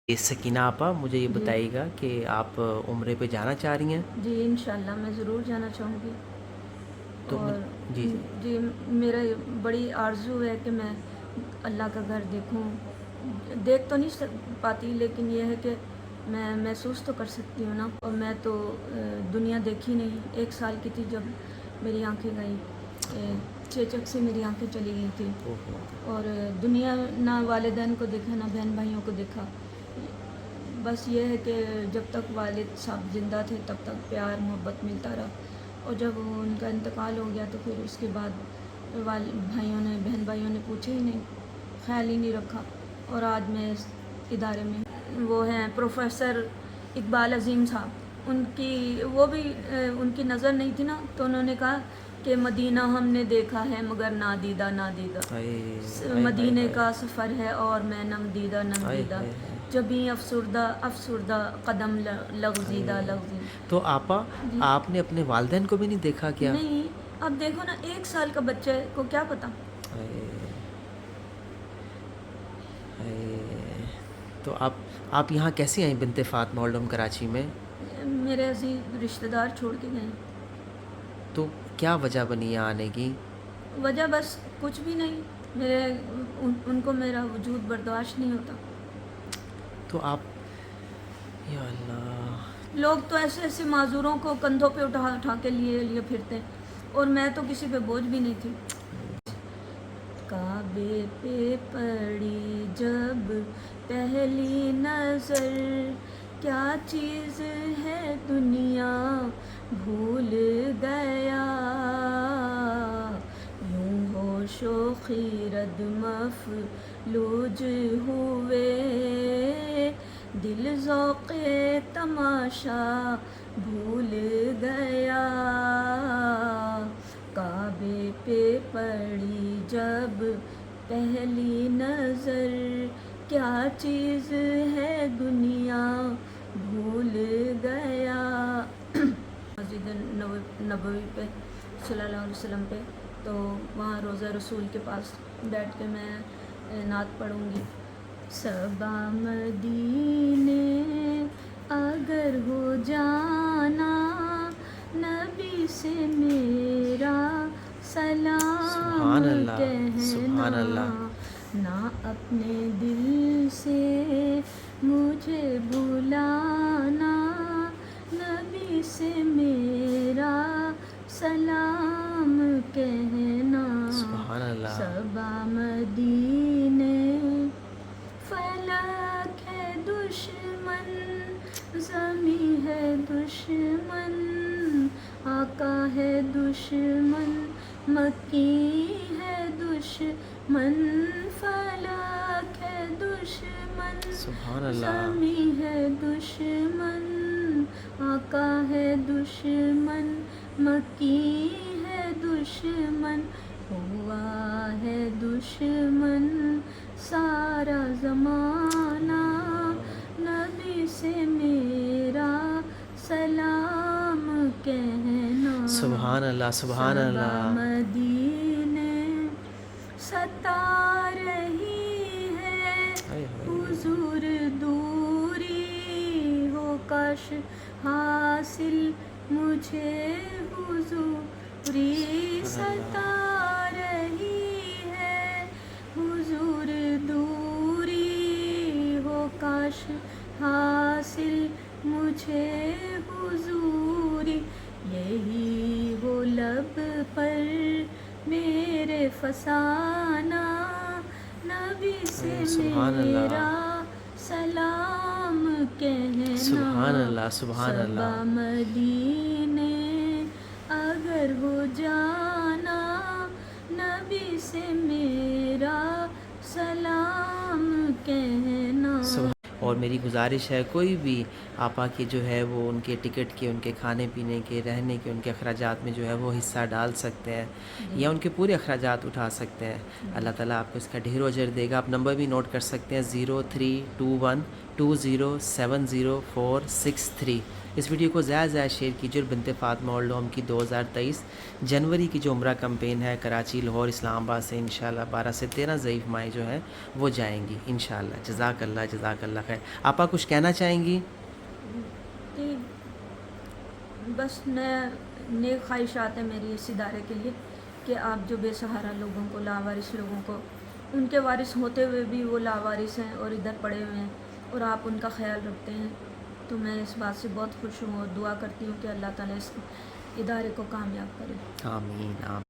سکینہ آپا مجھے یہ جی بتائیے گا کہ آپ عمرے پہ جانا چاہ رہی ہیں؟ جی انشاءاللہ میں ضرور جانا چاہوں گی. تو اور جی جی جی میرا بڑی آرزو ہے کہ میں اللہ کا گھر دیکھوں. دیکھ تو نہیں پاتی لیکن یہ ہے کہ میں محسوس تو کر سکتی ہوں نا. اور میں تو دنیا دیکھی نہیں. 1 سال کی تھی جب میری آنکھیں گئیں. چیچک سے میری آنکھیں چلی گئی تھی اوہو اور دنیا نہ والدین کو دیکھا نہ بہن بھائیوں کو دیکھا. بس یہ ہے کہ جب تک والد صاحب زندہ تھے تب تک پیار محبت ملتا رہا اور جب ان کا انتقال ہو گیا تو پھر اس کے بعد بھائیوں نے بہن بھائیوں نے پوچھے ہی نہیں, خیال ہی نہیں رکھا. اور آج میں اس ادارے میں وہ ہیں پروفیسر اقبال عظیم صاحب. وہ بھی ان کی نظر نہیں تھی نا تو انہوں نے کہا کہ مدینہ ہم نے دیکھا ہے مگر نادیدہ نادیدہ. ہائے ہائے ہائے مدینے ہائے کا سفر ہے اور میں نم دیدہ نم ہائے دیدہ. ہائے ہائے جبیں افسردہ افسردہ قدم لغزیدہ ہائے. لغزیدہ. تو آپا جی آپ نے اپنے والدین کو بھی نہیں دیکھا کیا؟ نہیں, اب دیکھو نا 1 سال کا بچے کو کیا پتا. ہائے ہائے. تو آپ یہاں کیسے آئیں بنت فاطمہ اولڈم کراچی میں؟ میرے عزیز رشتہ دار چھوڑ کے گئے. تو کیا وجہ بنی ہے آنے کی؟ وجہ بس کچھ بھی نہیں. ان کو میرا وجود برداشت نہیں ہوتا. تو آپ یا اللہ. لوگ تو ایسے ایسے معذوروں کو کندھوں پہ اٹھا اٹھا کے لیے پھرتے ہیں اور میں تو کسی پہ بوجھ بھی نہیں تھی. کعبے پہ پڑی جب پہلی نظر کیا چیز ہے دنیا بھول گیا. یوں ہوش و خیرت مفلوج ہوئے دل ذوق تماشا بھول گیا. کعبے پہ پڑی جب پہلی نظر کیا چیز ہے دنیا بھول گیا. مسجد نبوی پہ صلی اللہ علیہ وسلم پہ تو وہاں روضہ رسول کے پاس بیٹھ کے میں نعت پڑھوں گی. صبا مدینے اگر ہو جانا نبی سے میرا سلام سبحان اللہ کہنا. سبحان اللہ. نہ اپنے دل سے مجھے بلانا نبی سے میرا سلام کہنا. سبحان اللہ. صبا مدینے فلک ہے دشمن زمیں ہے دشمن آقا ہے دشمن مکی ہے دشمن. فلک ہے دشمن سبحان اللہ. زمیں ہے دشمن آقا ہے دشمن مکی ہے دشمن. ہوا ہے دشمن سارا زمانہ نبی سے میرا سلام کہنا. سبحان اللہ سبحان صبا اللہ. مدینے ستا رہی ہے ہائے ہائے. حضور دوری ہو کاش حاصل مجھے حضوری. سبحان اللہ. ستا رہی ہے حضور دوری ہو کاش حاصل مجھے حضوری. یہی ہو لب پر میرے فسانہ نبی سے سبحان اللہ میرا سلام کہنا. سبحان اللہ سبحان صبا اللہ. مدینے اگر ہو جانا نبی سے میرا سلام کہنا. اور میری گزارش ہے کوئی بھی آپا کی جو ہے وہ ان کے ٹکٹ کے ان کے کھانے پینے کے رہنے کے ان کے اخراجات میں جو ہے وہ حصہ ڈال سکتے ہیں یا ان کے پورے اخراجات اٹھا سکتے ہیں. اللہ تعالیٰ آپ کو اس کا ڈھیر و اجر دے گا. آپ نمبر بھی نوٹ کر سکتے ہیں 0321207046 3. اس ویڈیو کو زیادہ زیادہ شیئر کیجیے اور بنت فاطمہ اولڈ ہوم کی 2023 جنوری کی جو عمرہ کمپین ہے کراچی، لاہور، اسلام آباد سے انشاءاللہ 12 سے 13 ضعیف مائیں جو ہیں وہ جائیں گی انشاءاللہ۔ جزاک اللہ خیر۔ آپا کچھ کہنا چاہیں گی؟ کہ بس نیک خواہشات ہیں میری اس ادارے کے لیے کہ آپ جو بے سہارا لوگوں کو، لاوارث لوگوں کو، ان کے وارث ہوتے ہوئے بھی وہ لاوارث ہیں اور ادھر پڑے ہوئے ہیں اور آپ ان کا خیال رکھتے ہیں، تو میں اس بات سے بہت خوش ہوں اور دعا کرتی ہوں کہ اللہ تعالیٰ اس ادارے کو کامیاب کرے۔ آمین آمین۔